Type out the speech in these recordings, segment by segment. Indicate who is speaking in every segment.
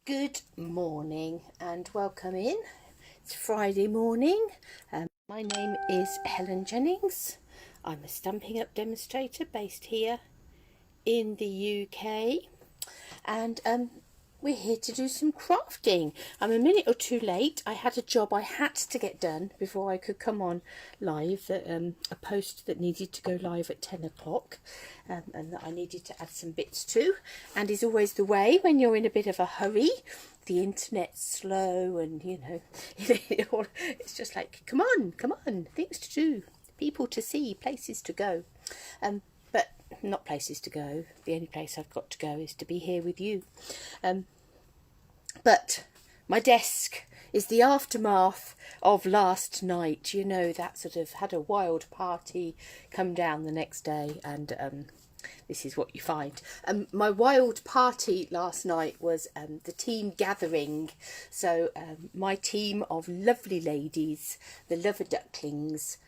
Speaker 1: Good morning and welcome in. It's Friday morning. My name is Helen Jennings. I'm a Stampin' Up demonstrator based here in the UK, and we're here to do some crafting. I'm a minute or two late. I had a job I had to get done before I could come on live, a post that needed to go live at 10 o'clock, and that I needed to add some bits to, and is always the way when you're in a bit of a hurry. The internet's slow, and it's just like, come on, things to do, people to see, places to go, but not places to go. The only place I've got to go is to be here with you. But my desk is the aftermath of last night. You know, that sort of had a wild party come down the next day, and this is what you find. My wild party last night was the team gathering. So my team of lovely ladies, the Love-a-Ducklings,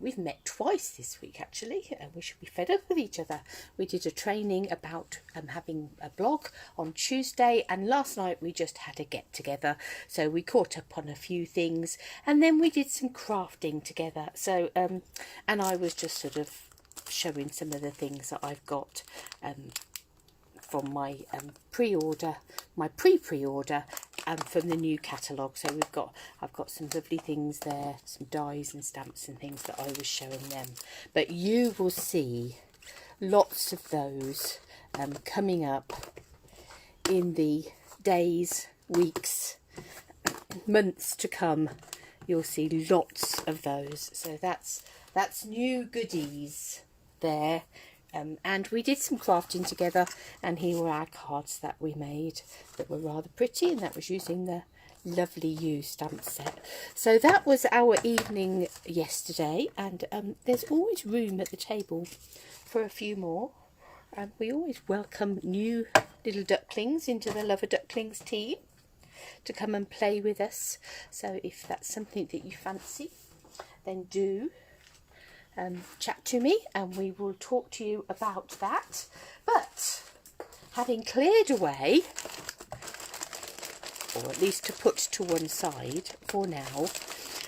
Speaker 1: we've met twice this week actually, and we should be fed up with each other. We did a training about having a blog on Tuesday, and last night we just had a get together, so we caught up on a few things, and then we did some crafting together. So and I was just sort of showing some of the things that I've got from my pre-order, my pre-order from the new catalogue. So I've got some lovely things there, some dies and stamps and things that I was showing them. But you will see lots of those coming up in the days, weeks, months to come. You'll see lots of those. So that's new goodies there. And we did some crafting together, and here were our cards that we made that were rather pretty, and that was using the lovely You stamp set. So that was our evening yesterday, and there's always room at the table for a few more, and we always welcome new little ducklings into the Love-a-Ducklings team to come and play with us. So if that's something that you fancy, then do chat to me and we will talk to you about that. But having cleared away, or at least to put to one side for now,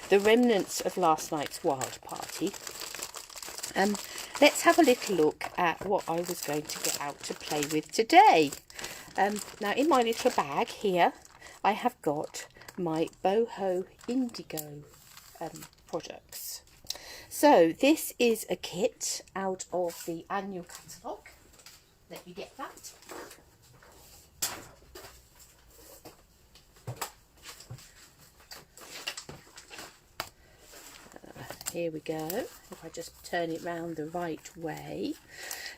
Speaker 1: the remnants of last night's wild party, let's have a little look at what I was going to get out to play with today. Now in my little bag here I have got my Boho Indigo products. So this is a kit out of the annual catalogue. Let me get that. Here we go. If I just turn it round the right way.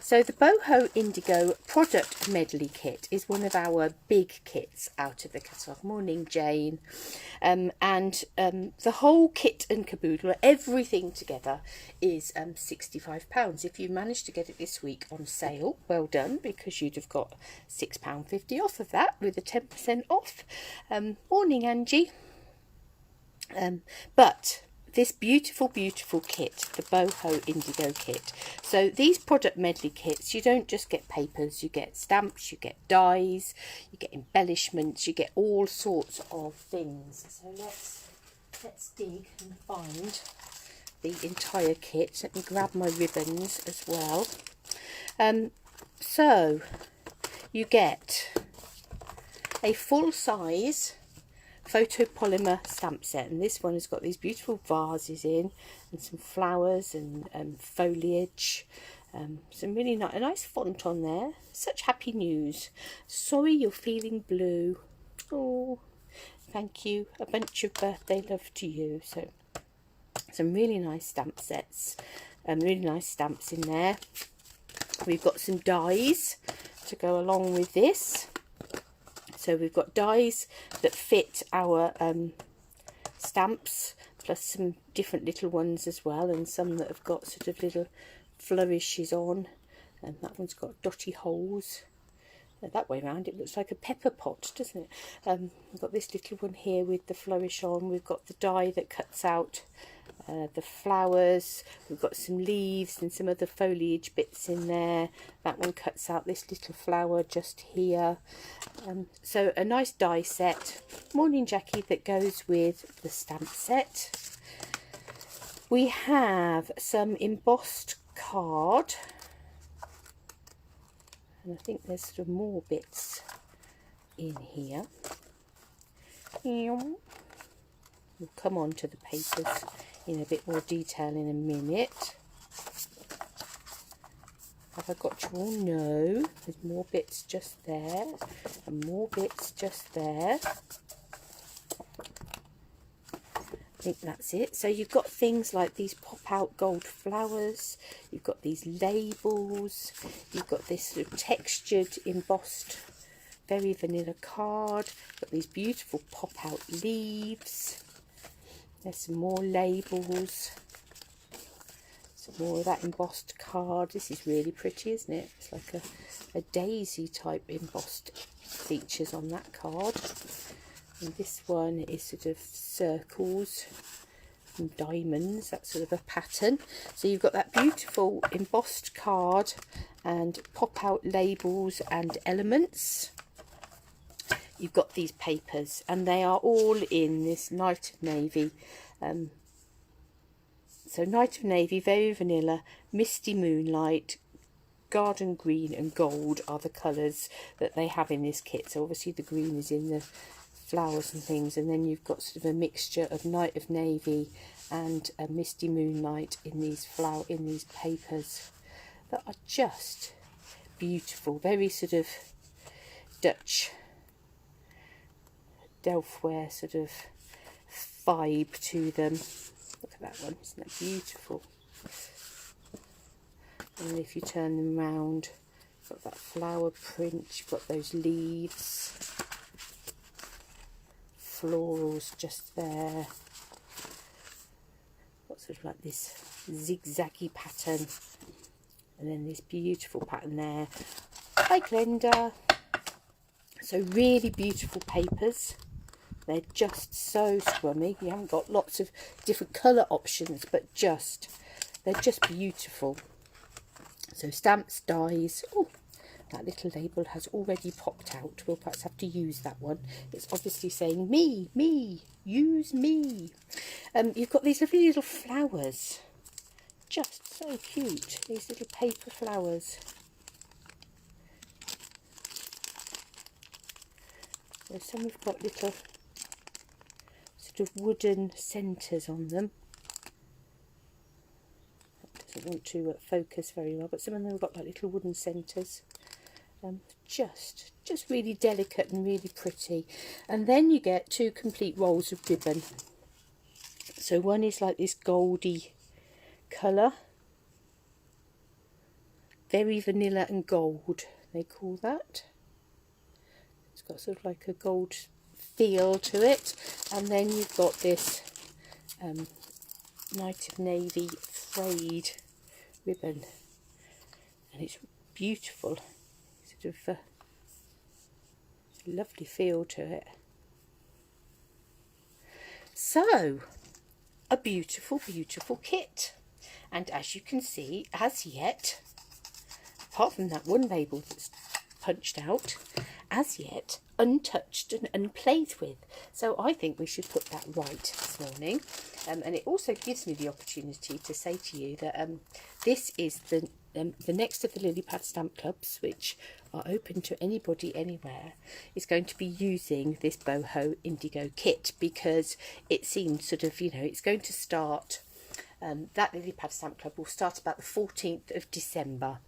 Speaker 1: So the Boho Indigo Product Medley kit is one of our big kits out of the catalogue. Morning, Jane. And the whole kit and caboodle, everything together, is £65. If you managed to get it this week on sale, well done, because you'd have got £6.50 off of that with a 10% off. Morning, Angie. But this beautiful kit, the Boho Indigo kit. So these product medley kits, you don't just get papers, you get stamps, you get dies, you get embellishments, you get all sorts of things. So let's dig and find the entire kit. Let me grab my ribbons as well. So you get a full size photopolymer stamp set, and this one has got these beautiful vases in and some flowers and foliage, some really nice, a nice font on there. Such happy news. Sorry you're feeling blue. Oh, thank you. A bunch of birthday love to you. So some really nice stamp sets, really nice stamps in there. We've got some dies to go along with this. So we've got dies that fit our stamps, plus some different little ones as well, and some that have got sort of little flourishes on. And that one's got dotty holes. That way around it looks like a pepper pot, doesn't it? We've got this little one here with the flourish on. We've got the die that cuts out the flowers. We've got some leaves and some other foliage bits in there. That one cuts out this little flower just here. So a nice die set, Morning Jackie, that goes with the stamp set. We have some embossed card, and I think there's sort of more bits in here. We'll come on to the papers in a bit more detail in a minute. Have I got you all? No, there's more bits just there, and more bits just there. I think that's it. So you've got things like these pop out gold flowers, you've got these labels, you've got this sort of textured embossed very vanilla card, got these beautiful pop out leaves. There's some more labels, some more of that embossed card. This is really pretty, isn't it? It's like a daisy type embossed features on that card. And this one is sort of circles and diamonds, that sort of a pattern. So you've got that beautiful embossed card and pop out labels and elements. You've got these papers, and they are all in this Night of Navy. So Night of Navy, very vanilla, misty moonlight, garden green and gold are the colours that they have in this kit. So obviously the green is in the flowers and things, and then you've got sort of a mixture of Night of Navy and a misty moonlight in these papers that are just beautiful, very sort of Dutch Delftware sort of vibe to them. Look at that one, isn't that beautiful? And if you turn them round, you've got that flower print, you've got those leaves, florals just there, got sort of like this zigzaggy pattern, and then this beautiful pattern there. Hi Glenda. So really beautiful papers. They're just so scrummy. You haven't got lots of different colour options, but they're just beautiful. So stamps, dies. Oh, that little label has already popped out. We'll perhaps have to use that one. It's obviously saying me, use me. You've got these lovely little flowers. Just so cute. These little paper flowers. So some have got little sort of wooden centres on them. That doesn't want to focus very well, but some of them have got like little wooden centres. Just really delicate and really pretty. And then you get two complete rolls of ribbon. So one is like this goldy colour, very vanilla and gold, they call that. It's got sort of like a gold feel to it. And then you've got this Night of Navy frayed ribbon, and it's beautiful. Sort of lovely feel to it. So a beautiful kit, and as you can see, as yet, apart from that one label that's punched out, as yet untouched and unplayed with. So I think we should put that right this morning. And it also gives me the opportunity to say to you that this is the next of the lily pad stamp clubs, which are open to anybody anywhere, is going to be using this Boho Indigo kit, because it seems sort of, it's going to start, that lily pad stamp club will start about the 14th of December.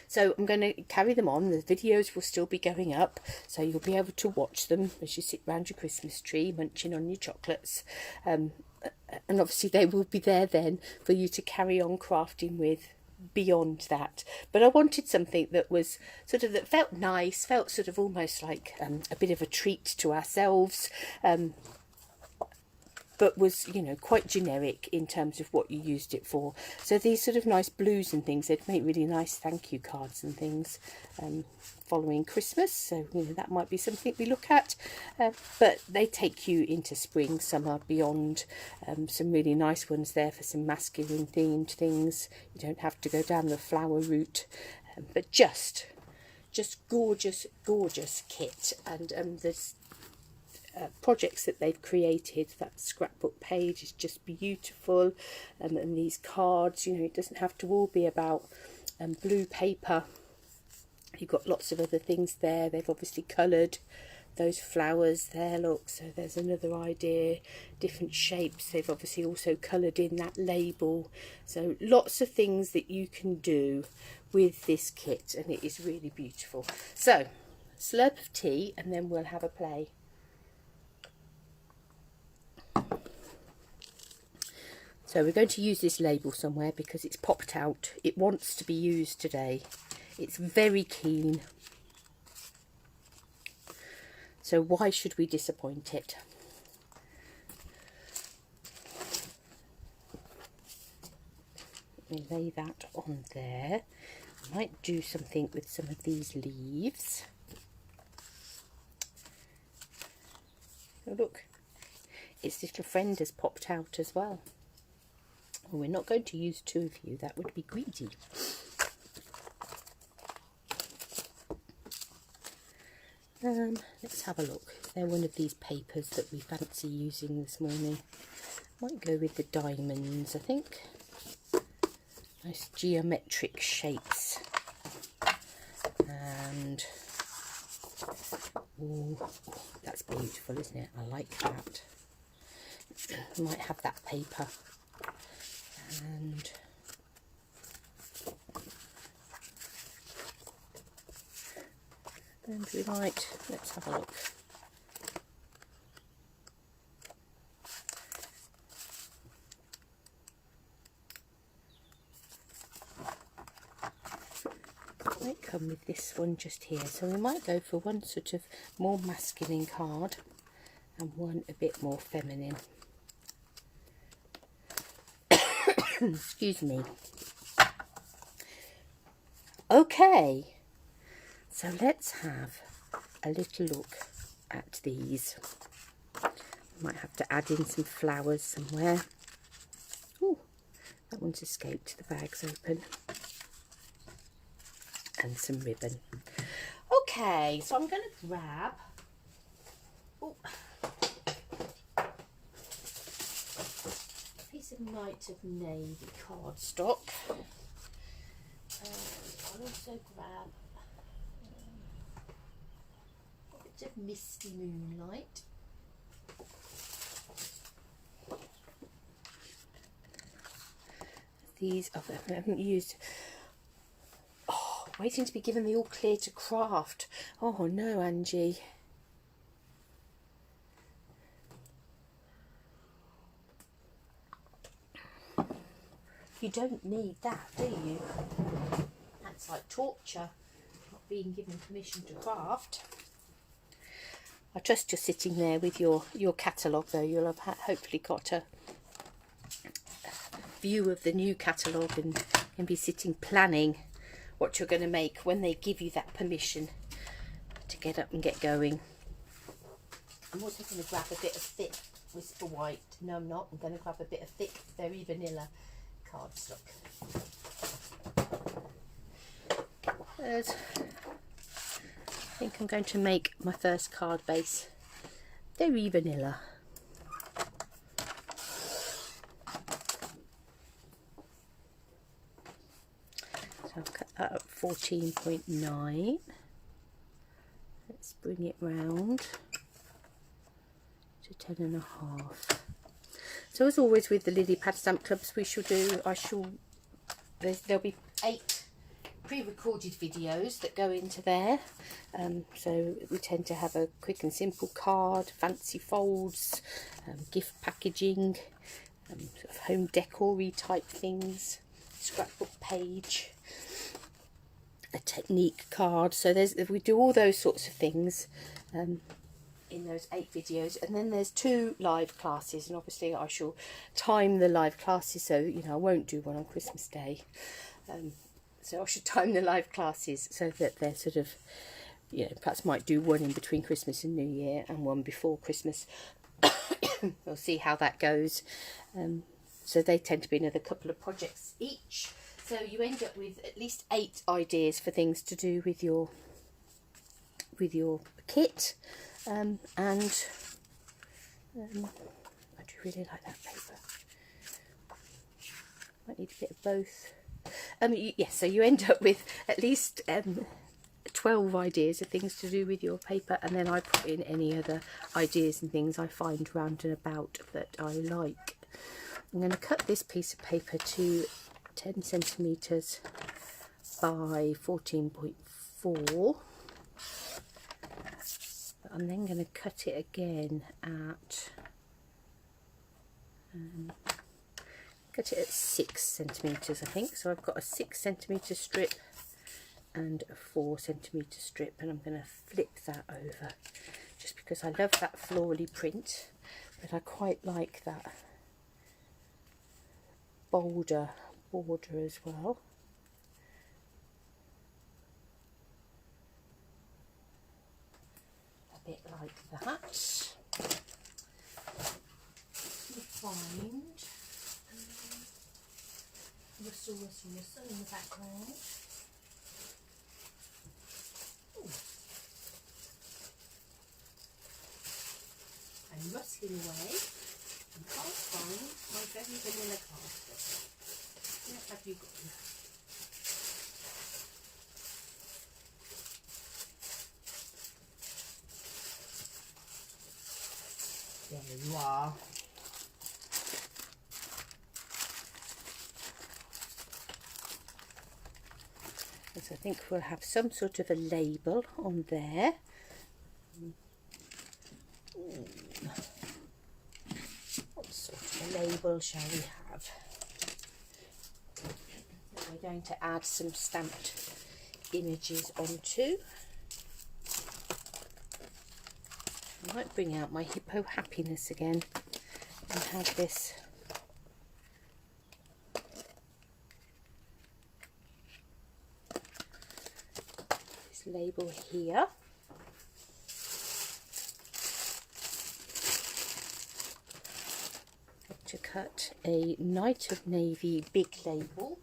Speaker 1: So I'm going to carry them on. The videos will still be going up, so you'll be able to watch them as you sit round your Christmas tree munching on your chocolates, and obviously they will be there then for you to carry on crafting with beyond that. But I wanted something that was sort of, that felt nice, felt sort of almost like a bit of a treat to ourselves, but was, you know, quite generic in terms of what you used it for. So these sort of nice blues and things, they'd make really nice thank you cards and things following Christmas. So, you know, that might be something we look at. But they take you into spring, summer, beyond. Some really nice ones there for some masculine themed things. You don't have to go down the flower route, but just gorgeous, gorgeous kit. And there's projects that they've created. That scrapbook page is just beautiful, and these cards, you know, it doesn't have to all be about blue paper. You've got lots of other things there. They've obviously coloured those flowers there, look, so there's another idea, different shapes. They've obviously also coloured in that label, so lots of things that you can do with this kit, and it is really beautiful. So slurp of tea and then we'll have a play. So we're going to use this label somewhere because it's popped out. It wants to be used today. It's very keen. So why should we disappoint it? Let me lay that on there. I might do something with some of these leaves. Oh, look, its little friend has popped out as well. Well, we're not going to use two of you, that would be greedy. Let's have a look. They're one of these papers that we fancy using this morning. Might go with the diamonds, I think. Nice geometric shapes. And ooh, that's beautiful, isn't it? I like that. I might have that paper. And we might, let's have a look. Might come with this one just here, so we might go for one sort of more masculine card and one a bit more feminine. Excuse me. Okay, so let's have a little look at these. Might have to add in some flowers somewhere. Oh, that one's escaped. The bag's open. And some ribbon. Okay, so I'm going to grab a Night of Navy cardstock. I'll also grab a bit of Misty Moonlight. These I haven't used. Oh, waiting to be given the all clear to craft. Oh no, Angie. You don't need that, do you? That's like torture, not being given permission to craft. I trust you're sitting there with your catalogue, though. You'll have hopefully got a view of the new catalogue and can be sitting planning what you're going to make when they give you that permission to get up and get going. I'm also going to grab a bit of thick Whisper White. No, I'm not. I'm going to grab a bit of thick Very Vanilla cardstock. I think I'm going to make my first card base very vanilla. So I've cut that up 14.9. Let's bring it round to 10.5. So as always with the Lily Pad Stamp Clubs, there'll be 8 pre-recorded videos that go into there. So we tend to have a quick and simple card, fancy folds, gift packaging, sort of home decor-y type things, scrapbook page, a technique card. So we do all those sorts of things. in those 8 videos, and then there's 2 live classes, and obviously I shall time the live classes, so you know I won't do one on Christmas Day, so I should time the live classes so that they're sort of, you know, perhaps might do one in between Christmas and New Year and one before Christmas. We'll see how that goes. So they tend to be another couple of projects each, so you end up with at least 8 ideas for things to do with your kit. And I do really like that paper. Might need a bit of both. Yes, so you end up with at least 12 ideas of things to do with your paper, and then I put in any other ideas and things I find round and about that I like. I'm going to cut this piece of paper to 10 centimetres by 14.4. I'm then going to cut it again at 6 centimetres, I think. So I've got a 6 centimetre strip and a 4 centimetre strip, and I'm going to flip that over just because I love that florally print, but I quite like that bolder border as well. A bit like that. You find rustle in the background. Ooh. I'm rustling away and can't find my very vanilla cardstock. Where have you got them? There you are. So I think we'll have some sort of a label on there. What sort of a label shall we have? We're going to add some stamped images onto. I might bring out my Hippo Happiness again and have this label here. To cut a Night of Navy big label.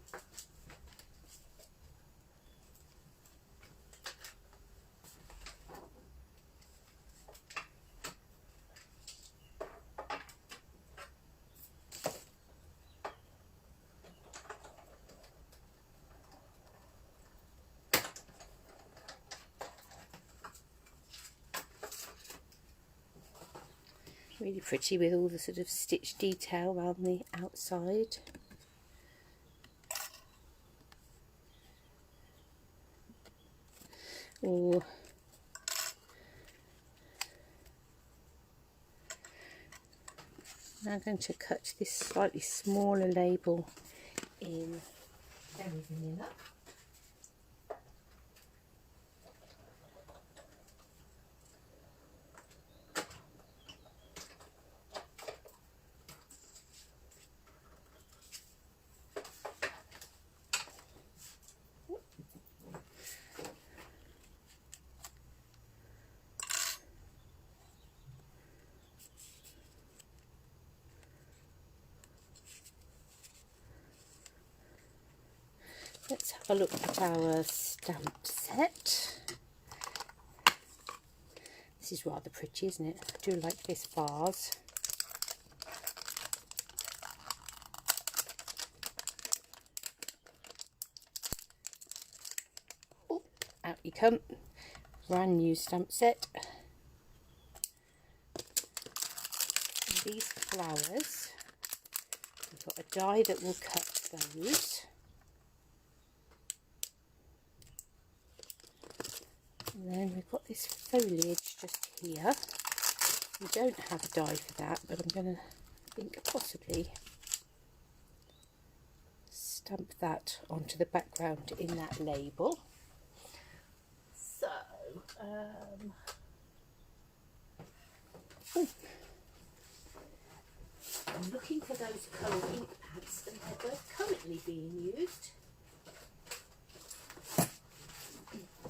Speaker 1: Really pretty with all the sort of stitch detail around the outside. Or now I'm going to cut this slightly smaller label in very vanilla. Let's have a look at our stamp set. This is rather pretty, isn't it? I do like this vase. Oh, out you come. Brand new stamp set. And these flowers, we've got a die that will cut those. And then we've got this foliage just here. We don't have a die for that, but I'm going to think possibly stamp that onto the background in that label. So, Ooh. I'm looking for those coloured ink pads, and they're both currently being used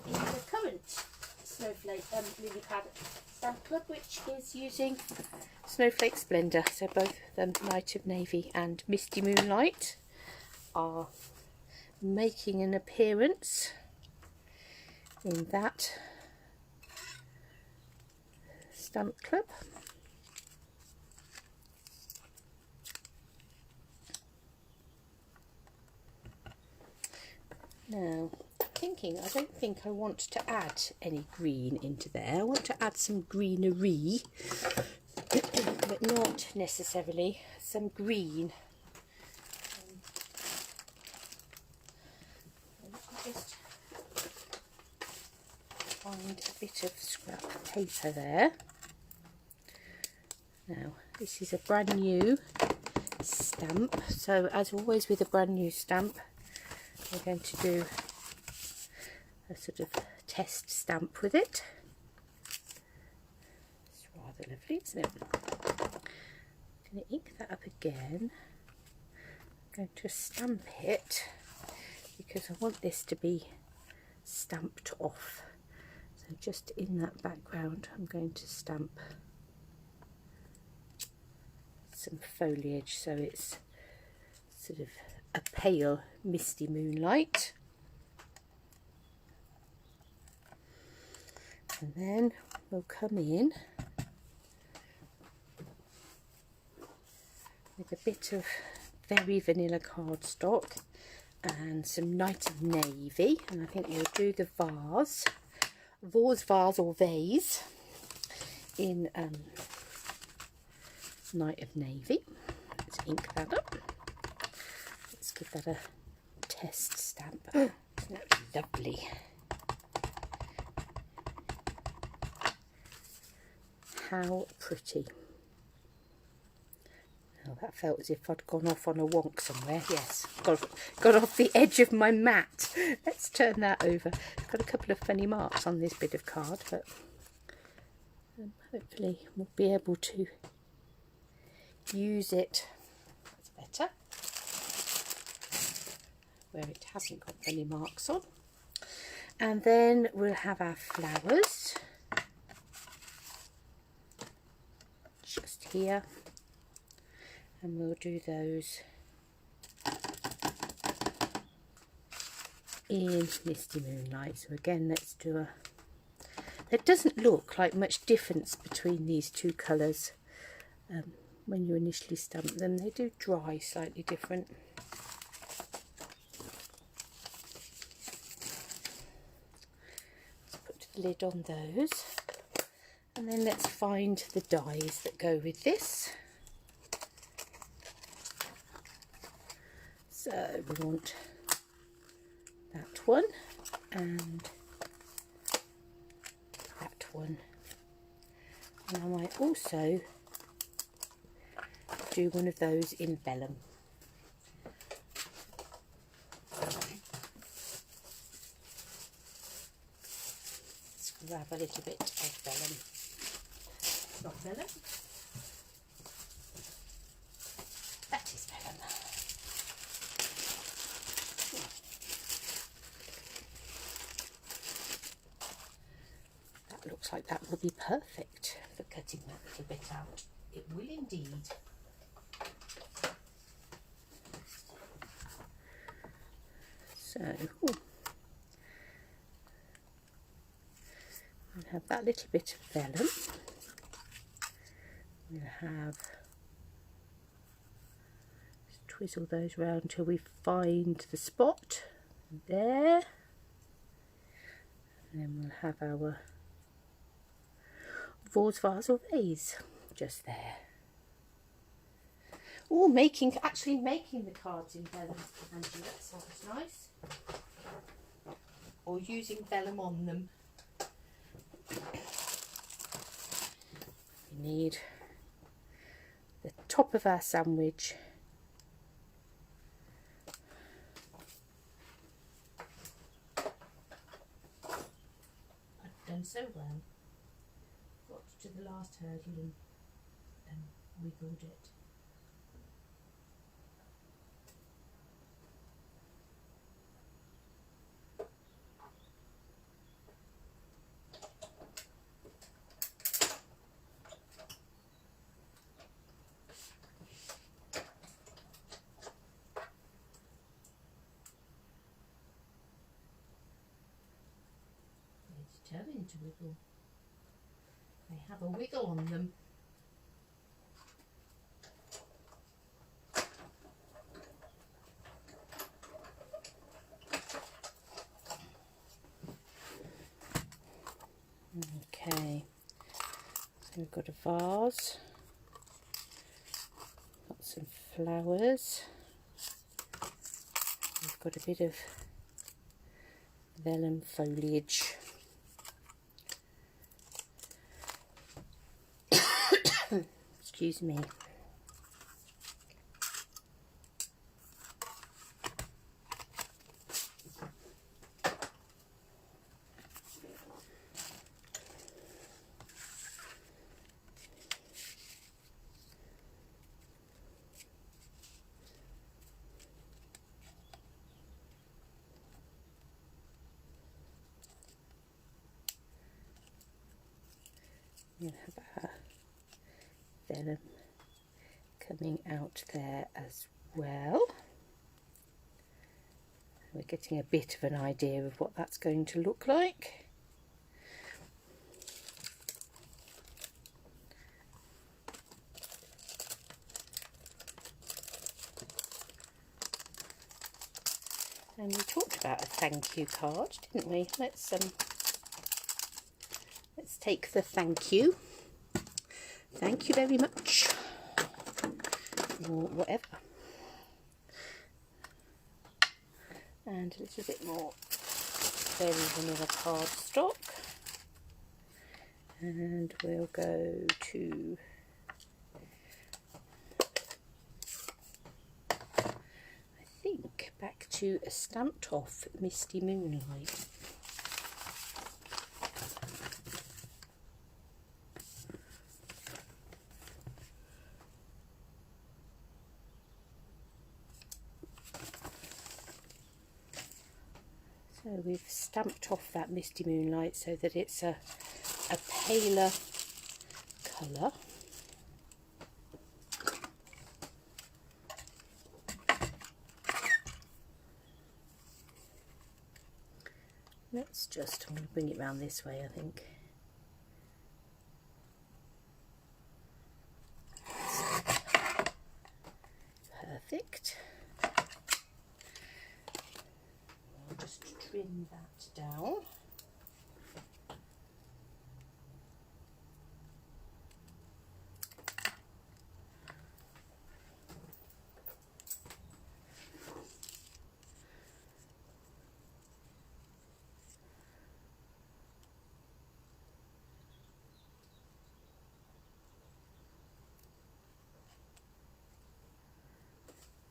Speaker 1: in the current Snowflake Lily Pad Stamp Club, which is using Snowflake Splendor. So both of them, Night of Navy and Misty Moonlight, are making an appearance in that stamp club. Now, I'm thinking, I don't think I want to add any green into there. I want to add some greenery, but not necessarily some green. I'll just find a bit of scrap paper there. Now, this is a brand new stamp, so as always with a brand new stamp, we're going to do a sort of test stamp with it. It's rather lovely, isn't it? I'm going to ink that up again. I'm going to stamp it because I want this to be stamped off. So just in that background, I'm going to stamp some foliage so it's sort of a pale misty moonlight. And then we'll come in with a bit of very vanilla cardstock and some Night of Navy, and I think we'll do the vase or vase in Night of Navy. Let's ink that up. Let's give that a test stamp. Oh, isn't that lovely? How pretty. Oh, that felt as if I'd gone off on a wonk somewhere. Yes, got off the edge of my mat. Let's turn that over. It's got a couple of funny marks on this bit of card, but hopefully we'll be able to use it. That's better. Where it hasn't got any marks on. And then we'll have our flowers just here, and we'll do those in Misty Moonlight. So again, let's do a, there doesn't look like much difference between these two colours when you initially stamp them. They do dry slightly different. Lid on those, and then let's find the dies that go with this. So we want that one and that one, and I might also do one of those in vellum. Grab a little bit of vellum. It's not vellum. That is vellum. That looks like that will be perfect for cutting that little bit out. It will indeed. So, ooh. We'll have that little bit of vellum. We'll have, just twizzle those round till we find the spot there, and then we'll have our vase or vase just there. Oh, actually making the cards in vellum, Angie, that sounds nice. Or using vellum on them. We need the top of our sandwich, I've done so well. Got to the last hurdle and wiggled it. They're determined to wiggle. They have a wiggle on them. Okay, so we've got a vase, got some flowers, we've got a bit of vellum foliage, excuse me. We'll have our vellum coming out there as well. We're getting a bit of an idea of what that's going to look like. And we talked about a thank you card, didn't we? Let's take the thank you. Thank you very much. Or whatever. And a little bit more very vanilla cardstock. And we'll go to back to a stamped off Misty Moonlight. So we've stamped off that Misty Moonlight so that it's a paler colour. Let's just, I'm going to bring it round this way, I think. Perfect. I'll just trim that down.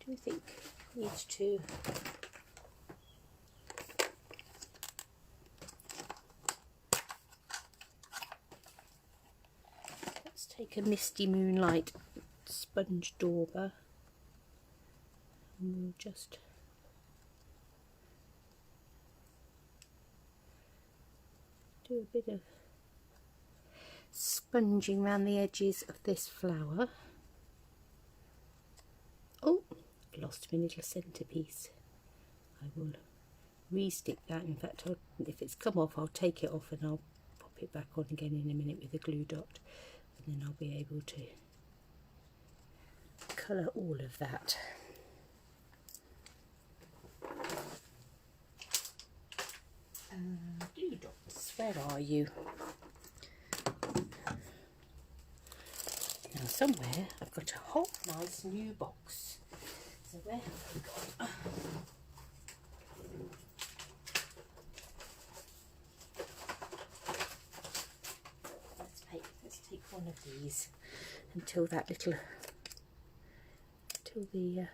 Speaker 1: Do you think it needs to let's take a Misty Moonlight sponge dauber and we'll just do a bit of sponging around the edges of this flower. Oh, lost my little centrepiece. I will re-stick that. In fact, if it's come off, I'll take it off and I'll pop it back on again in a minute with a glue dot, and then I'll be able to colour all of that. Glue dots, where are you? Now somewhere I've got a whole nice new box. So where have we gone? Let's take one of these until that little, until the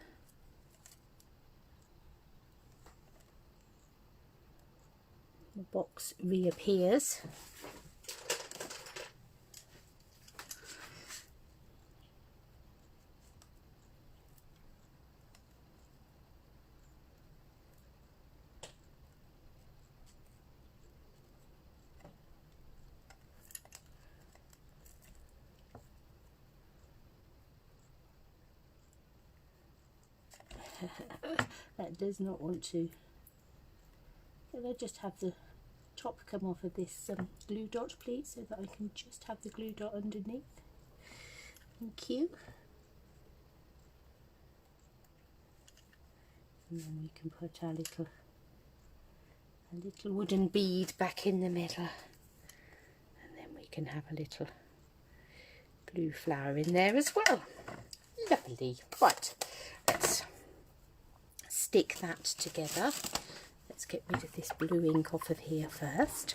Speaker 1: box reappears. That does not want to. Can I just have the top come off of this glue dot, please, so that I can just have the glue dot underneath? Thank you. And then we can put our little wooden bead back in the middle, and then we can have a little glue flower in there as well. Lovely. Right, let's stick that together. Let's get rid of this blue ink off of here first.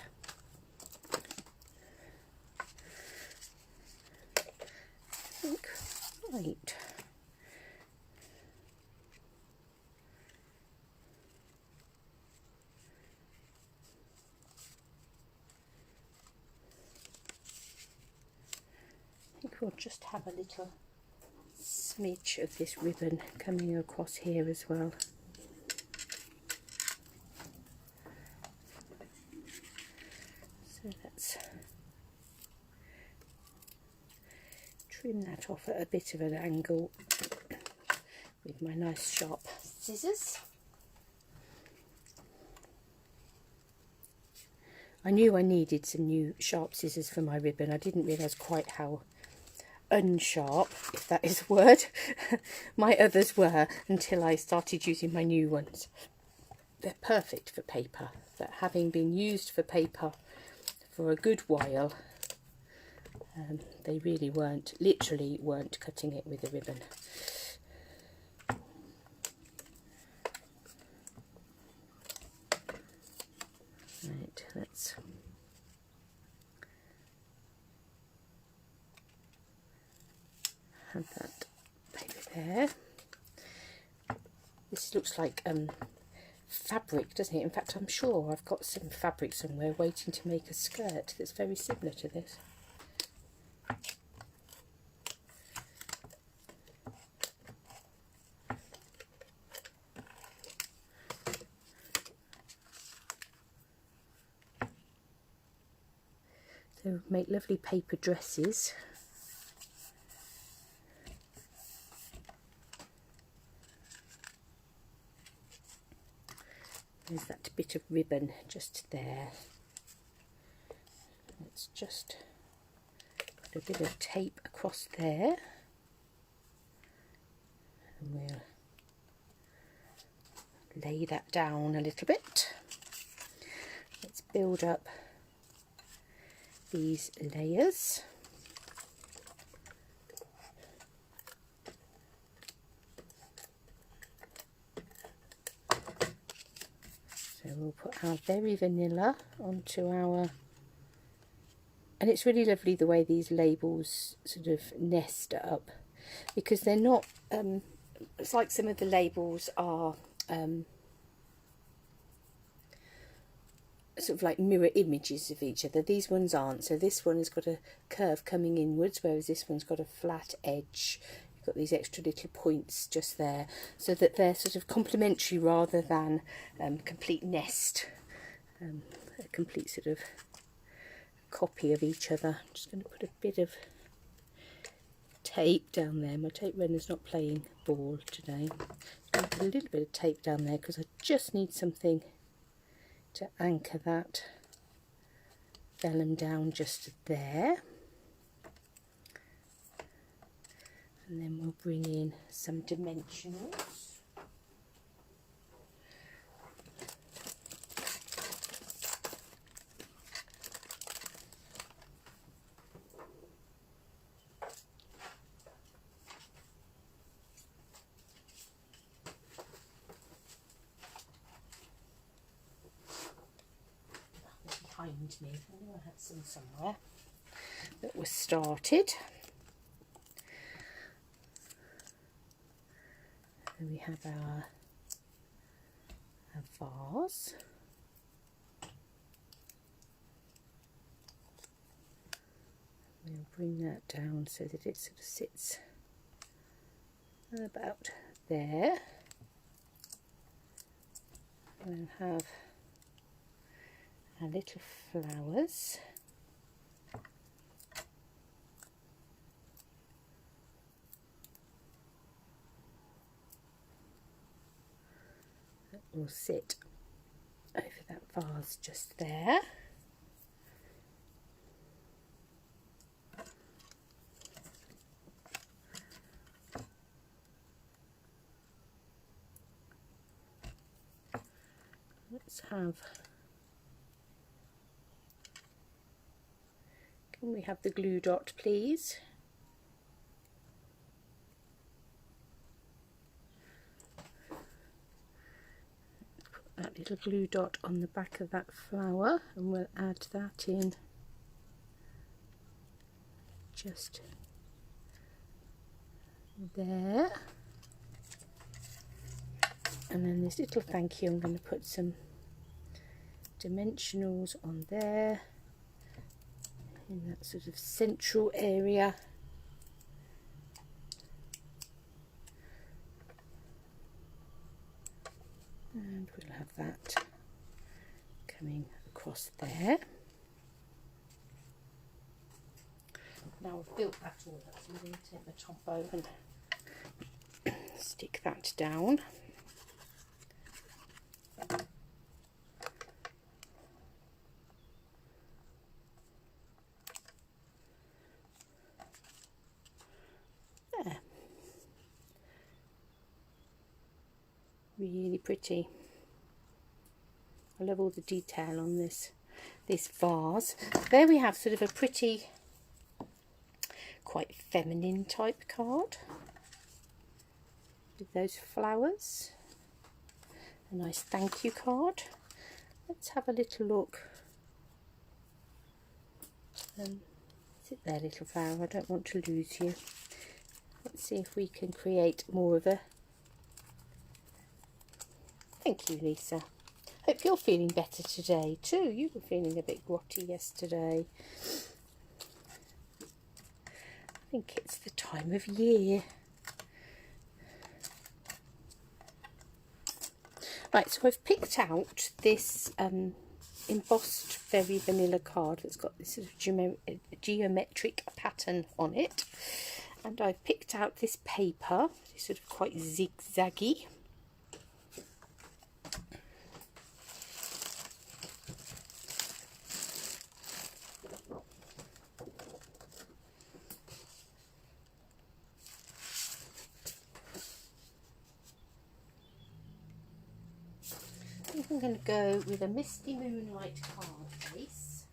Speaker 1: Right. I think we'll just have a little smidge of this ribbon coming across here as well. So let's trim that off at a bit of an angle with my nice sharp scissors. I knew I needed some new sharp scissors for my ribbon. I didn't realise quite how unsharp, if that is a word, my others were until I started using my new ones. They're perfect for paper, but having been used for paper for a good while, they really literally weren't cutting it with a ribbon. Right, let's have that paper there. This looks like fabric, doesn't it? In fact, I'm sure I've got some fabric somewhere waiting to make a skirt that's very similar to this. So make lovely paper dresses. There's that bit of ribbon just there. Let's just put a bit of tape across there, and we'll lay that down a little bit. Let's build up these layers. So we'll put our Very Vanilla onto our, and it's really lovely the way these labels sort of nest up, because they're not, it's like some of the labels are sort of like mirror images of each other. These ones aren't. So this one has got a curve coming inwards, whereas this one's got a flat edge. You've got these extra little points just there, so that they're sort of complementary rather than complete nest, a complete sort of copy of each other. I'm just going to put a bit of tape down there. My tape runner's not playing ball today. I'm going to put a little bit of tape down there because I just need something to anchor that vellum down just there. And then we'll bring in some dimensionals. Behind me, I knew I had some somewhere that was started. And we have our vase. We'll bring that down so that it sort of sits about there. We'll have our little flowers. will sit over that vase just there. Let's have, can we have the glue dot please? Put that little glue dot on the back of that flower and we'll add that in just there. And then this little thank you, I'm going to put some dimensionals on there in that sort of central area. And we'll have that coming across there. Now I've built that all up, so I'm going to take the top over and stick that down. There. Really pretty. I love all the detail on this vase. There we have sort of a pretty, quite feminine type card with those flowers. A nice thank you card. Let's have a little look. Sit there, little flower, I don't want to lose you. Let's see if we can create more of a thank you, Lisa. Hope you're feeling better today too. You were feeling a bit grotty yesterday. I think it's the time of year. Right, so I've picked out this embossed very vanilla card that's got this sort of geometric pattern on it, and I've picked out this paper, it's sort of quite zigzaggy. I'm going to go with a Misty Moonlight card base.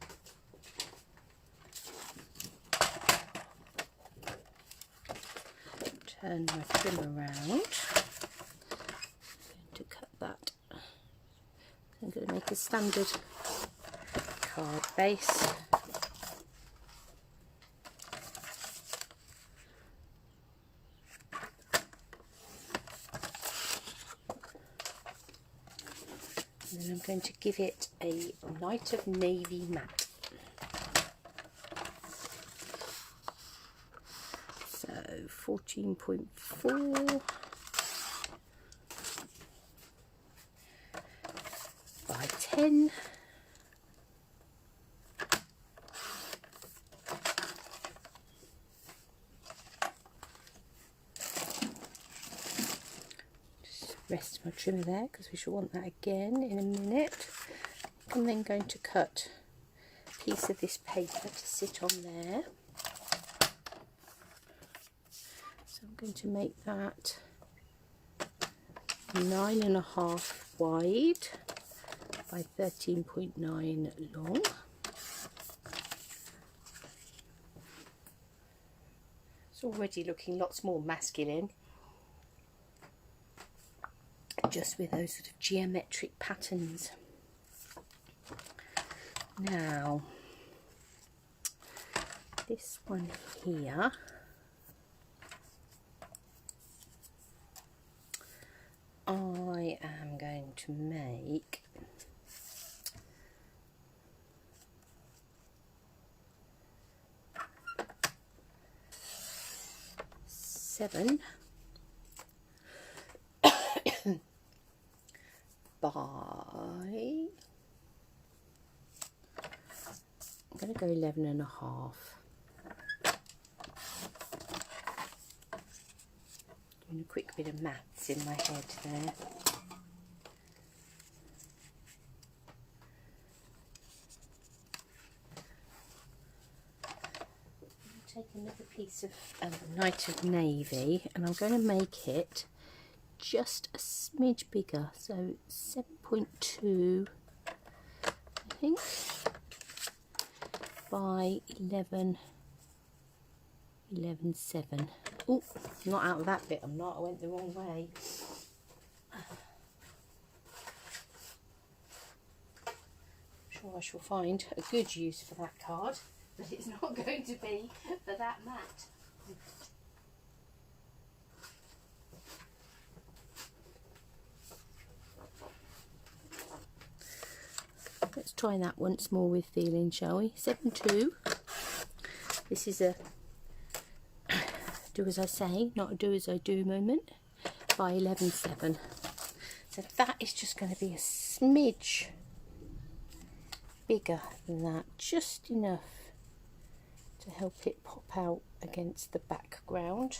Speaker 1: Turn my trim around. I'm going to cut that. I'm going to make a standard card base. And then I'm going to give it a Night of Navy matte. So 14.4 by 10. Rest my trimmer there because we shall want that again in a minute. I'm then going to cut a piece of this paper to sit on there. So I'm going to make that 9.5 wide by 13.9 long. It's already looking lots more masculine, just with those sort of geometric patterns. Now, this one here, I am going to make seven by, I'm going to go 11.5. Doing a quick bit of maths in my head there. take another piece of Night of Navy, and I'm going to make it just a smidge bigger, so 7.2 I think by 11.7. Oh, not out of that bit, I'm not, I went the wrong way. I'm sure I shall find a good use for that card, but it's not going to be for that mat. Let's try that once more with feeling, shall we? 7.2. This is a do as I say, not a do as I do moment, by 11.7. So that is just going to be a smidge bigger than that, just enough to help it pop out against the background.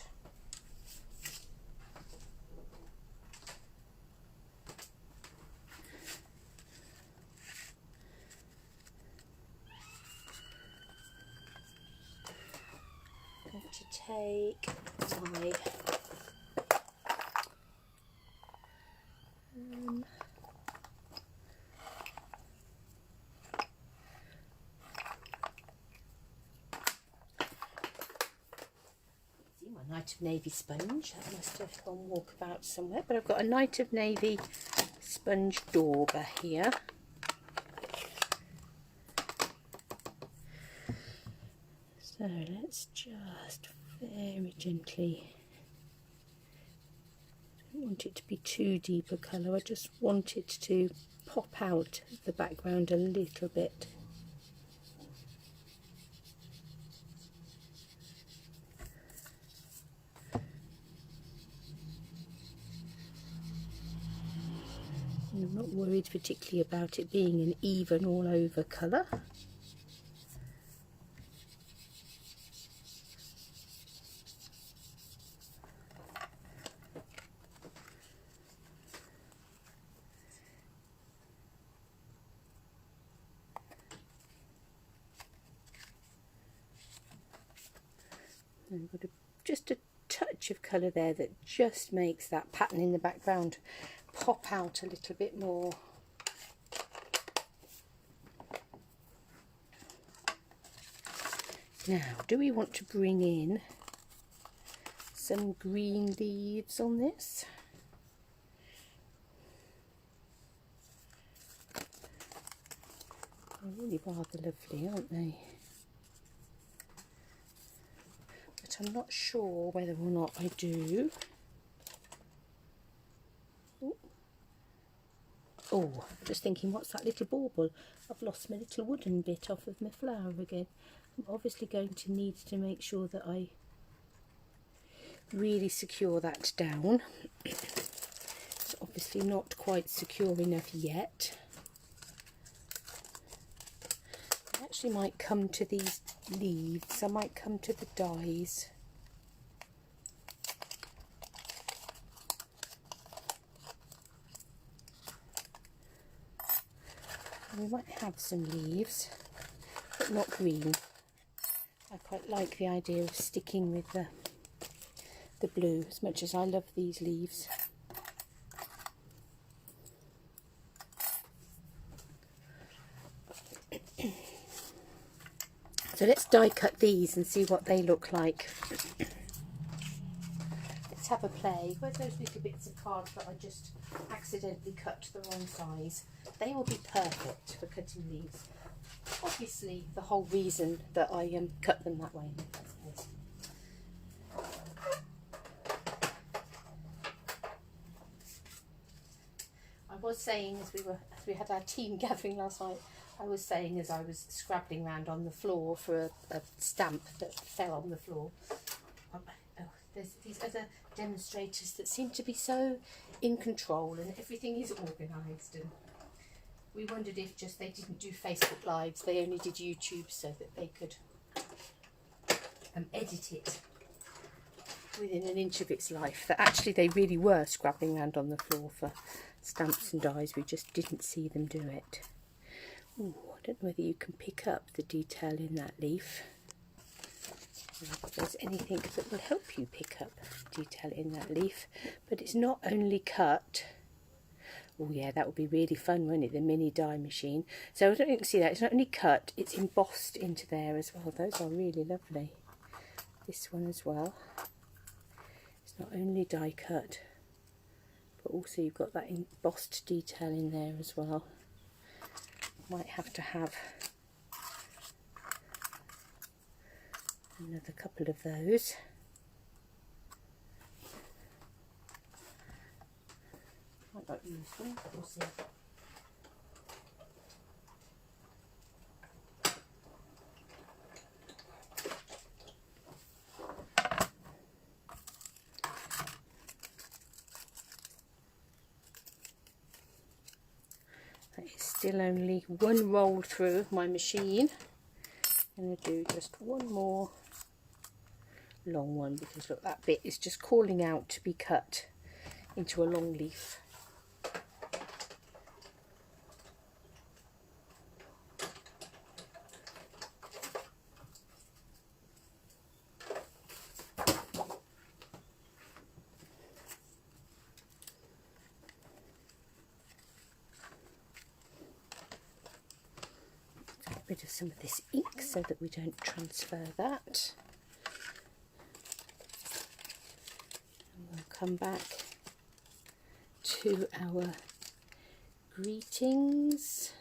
Speaker 1: To take my Night of Navy sponge. That must have gone walkabout somewhere, but I've got a Night of Navy sponge dauber here. So let's just very gently, I don't want it to be too deep a colour, I just want it to pop out of the background a little bit. And I'm not worried particularly about it being an even all over colour. And I've got just a touch of colour there that just makes that pattern in the background pop out a little bit more. Now, do we want to bring in some green leaves on this? They're really rather lovely, aren't they? But I'm not sure whether or not I do. Oh, just thinking, what's that little bauble? I've lost my little wooden bit off of my flower again. I'm obviously going to need to make sure that I really secure that down. It's obviously not quite secure enough yet. I actually might come to these leaves, I might come to the dies. We might have some leaves, but not green. I quite like the idea of sticking with the blue, as much as I love these leaves. So let's die cut these and see what they look like. Let's have a play. Where's those little bits of card that I just accidentally cut the wrong size? They will be perfect for cutting leaves. Obviously, the whole reason that I cut them that way. I was saying as we had our team gathering last night, I was saying as I was scrabbling around on the floor for a stamp that fell on the floor. There's these other demonstrators that seem to be so in control and everything is organised, and we wondered if just they didn't do Facebook Lives, they only did YouTube so that they could edit it within an inch of its life. That actually they really were scrabbling around on the floor for stamps and dies, we just didn't see them do it. Ooh, I don't know whether you can pick up the detail in that leaf. if there's anything that will help you pick up detail in that leaf. But it's not only cut. Oh yeah, that would be really fun, wouldn't it? The mini die machine. So I don't think you can see that. It's not only cut, it's embossed into there as well. Those are really lovely. This one as well. It's not only die cut, but also you've got that embossed detail in there as well. Might have to have another couple of those. Might not use them, but we'll see. That is still only one roll through of my machine. I'm going to do just one more long one, because look, that bit is just calling out to be cut into a long leaf. Get rid of some of this ink so that we don't transfer that. We'll come back to our greetings.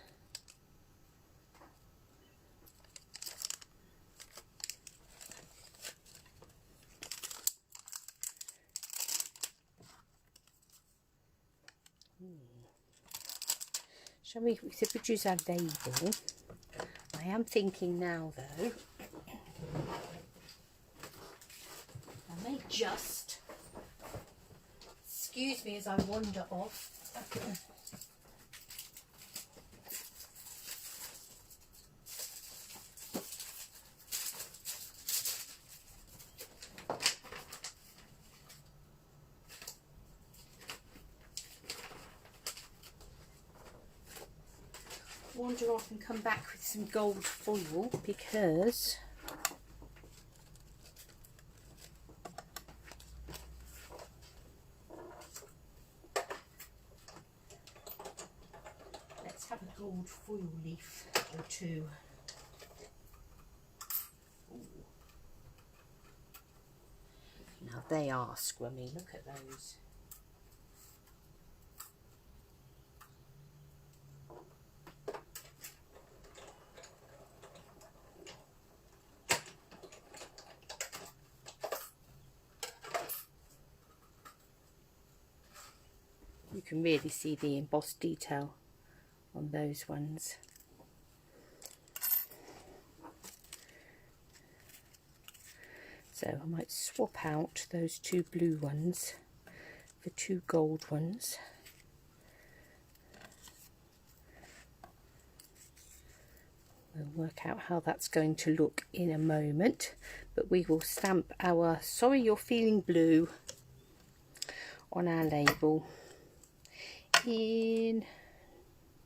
Speaker 1: Shall we produce our label? I am thinking now though, I may just, excuse me as I wander off. Wander off and come back with some gold foil, because let's have a gold foil leaf or two. Ooh. Now they are scrummy, look at those. You can really see the embossed detail on those ones. So I might swap out those two blue ones for two gold ones. We'll work out how that's going to look in a moment, but we will stamp our "Sorry You're Feeling Blue" on our label in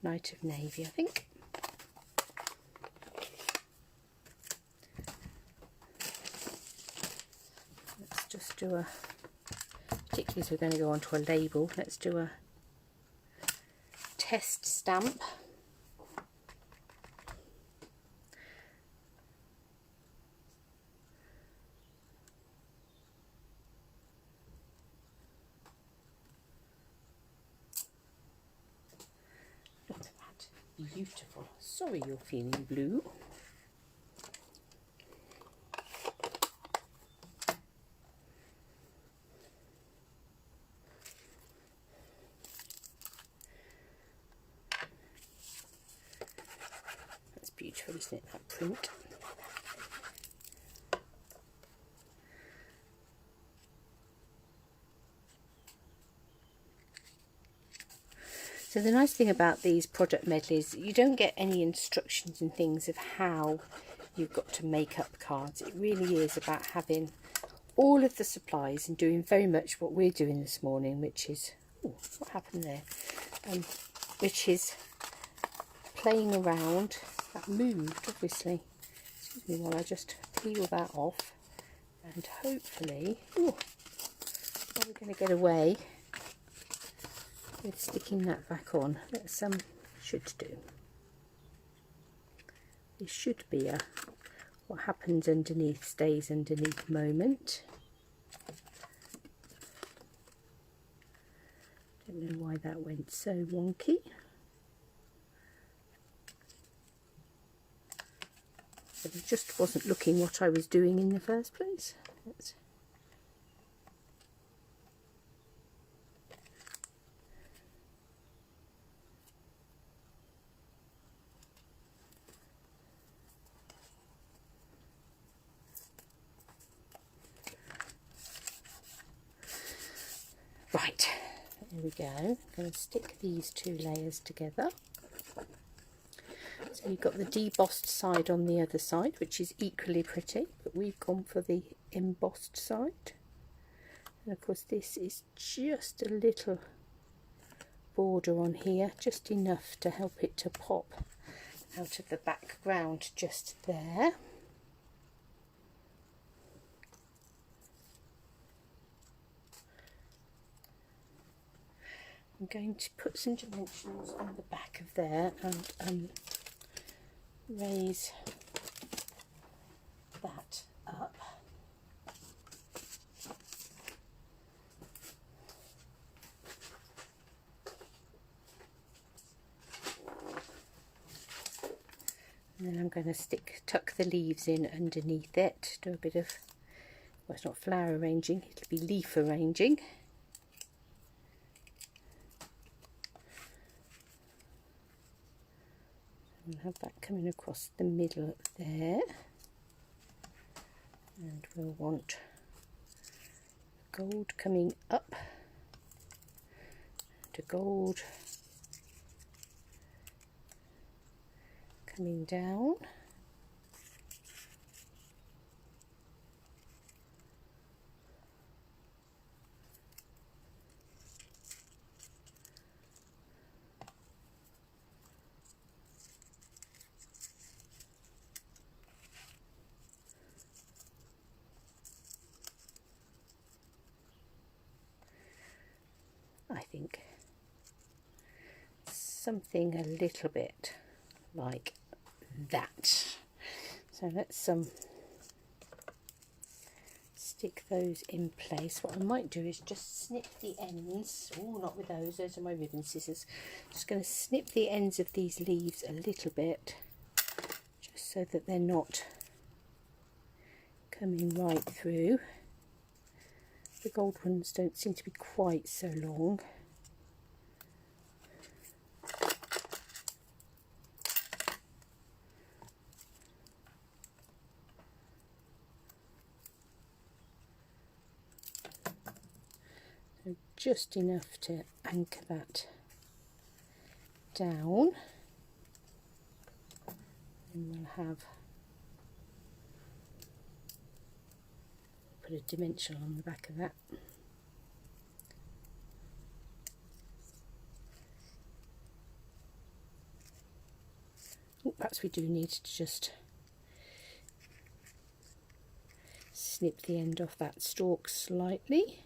Speaker 1: Night of Navy, I think. Let's just do a, particularly as we're going to go onto a label, let's do a test stamp. Beautiful. Sorry You're Feeling Blue. That's beautiful, isn't it, that print? So the nice thing about these product medleys, you don't get any instructions and things of how you've got to make up cards. It really is about having all of the supplies and doing very much what we're doing this morning, which is, oh, what happened there? Which is playing around. That moved, obviously. Excuse me while I just peel that off. and hopefully, ooh, we're going to get away with sticking that back on. That should do. This should be a what happens underneath stays underneath moment. Don't know why that went so wonky. But it just wasn't looking what I was doing in the first place. Right, there we go. I'm going to stick these two layers together. So you've got the debossed side on the other side, which is equally pretty, but we've gone for the embossed side. And of course this is just a little border on here, just enough to help it to pop out of the background just there. I'm going to put some dimensions on the back of there and raise that up. And then I'm going to tuck the leaves in underneath it, do a bit of, well, it's not flower arranging, it'll be leaf arranging. We'll have that coming across the middle there, and we'll want gold coming up to gold coming down. I think something a little bit like that. So let's stick those in place. What I might do is just snip the ends. Oh, not with those are my ribbon scissors. Just going to snip the ends of these leaves a little bit, just so that they're not coming right through. The gold ones don't seem to be quite so long. So just enough to anchor that down, and we'll have put a dimension on the back of that. Ooh, perhaps we do need to just snip the end off that stalk slightly.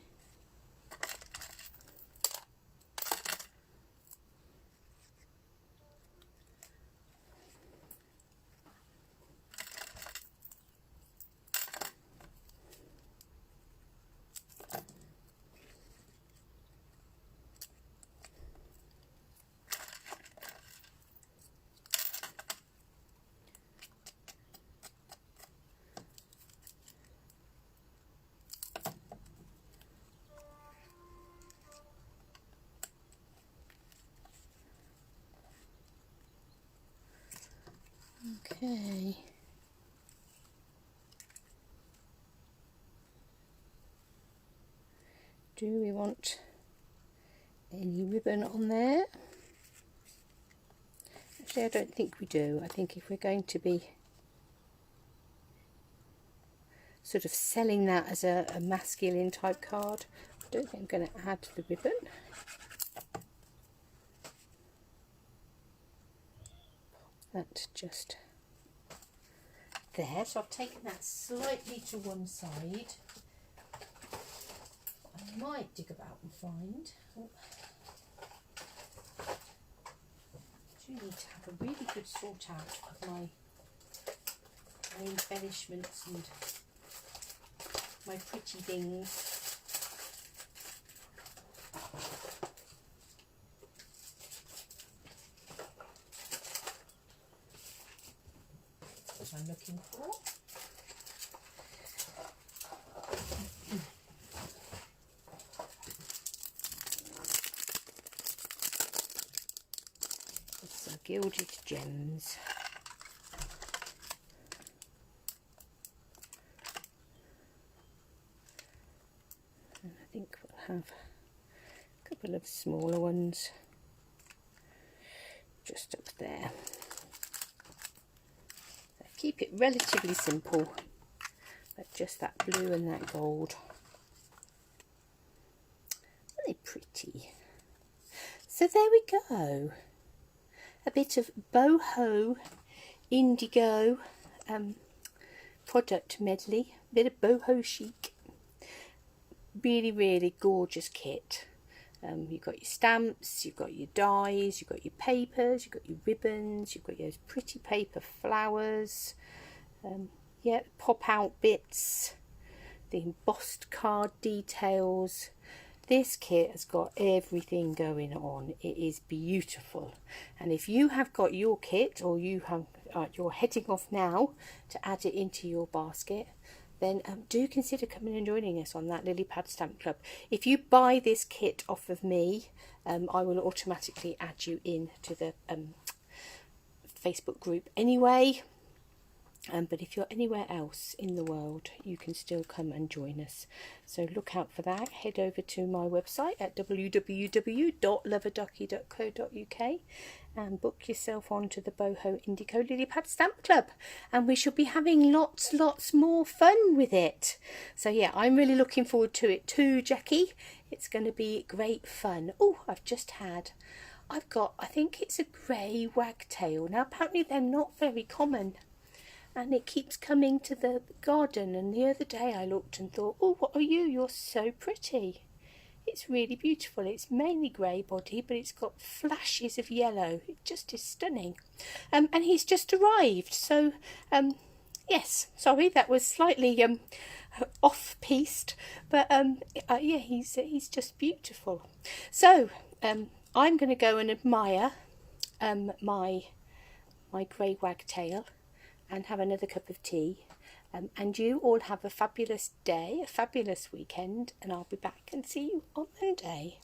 Speaker 1: Okay. Do we want any ribbon on there? Actually, I don't think we do. I think if we're going to be sort of selling that as a masculine type card, I don't think I'm going to add the ribbon. That just there, so I've taken that slightly to one side. I might dig about and find. Oh. I do need to have a really good sort out of my embellishments and my pretty things. What I'm looking for. Some gilded gems. And I think we'll have a couple of smaller ones just up there. Keep it relatively simple, but just that blue and that gold. Aren't they pretty? So there we go. A bit of Boho Indigo Product Medley. A bit of boho chic. Really, really gorgeous kit. You've got your stamps, you've got your dies, you've got your papers, you've got your ribbons, you've got your pretty paper flowers, yeah, pop out bits, the embossed card details. This kit has got everything going on. It is beautiful. And if you have got your kit, or you have you're heading off now to add it into your basket, then do consider coming and joining us on that Lily Pad Stamp Club. If you buy this kit off of me, I will automatically add you in to the Facebook group anyway. But if you're anywhere else in the world, you can still come and join us. So look out for that. Head over to my website at www.loveaduckie.co.uk and book yourself onto the Boho Indigo Lily Pad Stamp Club. And we shall be having lots more fun with it. So yeah, I'm really looking forward to it too, Jackie. It's going to be great fun. Oh, I think it's a grey wagtail. Now apparently they're not very common. And it keeps coming to the garden, and the other day I looked and thought, oh, what are you? You're so pretty. It's really beautiful. It's mainly grey body, but it's got flashes of yellow. It just is stunning. And he's just arrived. So, yes, sorry, that was slightly off-piste. But, yeah, he's just beautiful. So, I'm going to go and admire my grey wagtail and have another cup of tea, and you all have a fabulous day, a fabulous weekend, and I'll be back and see you on Monday.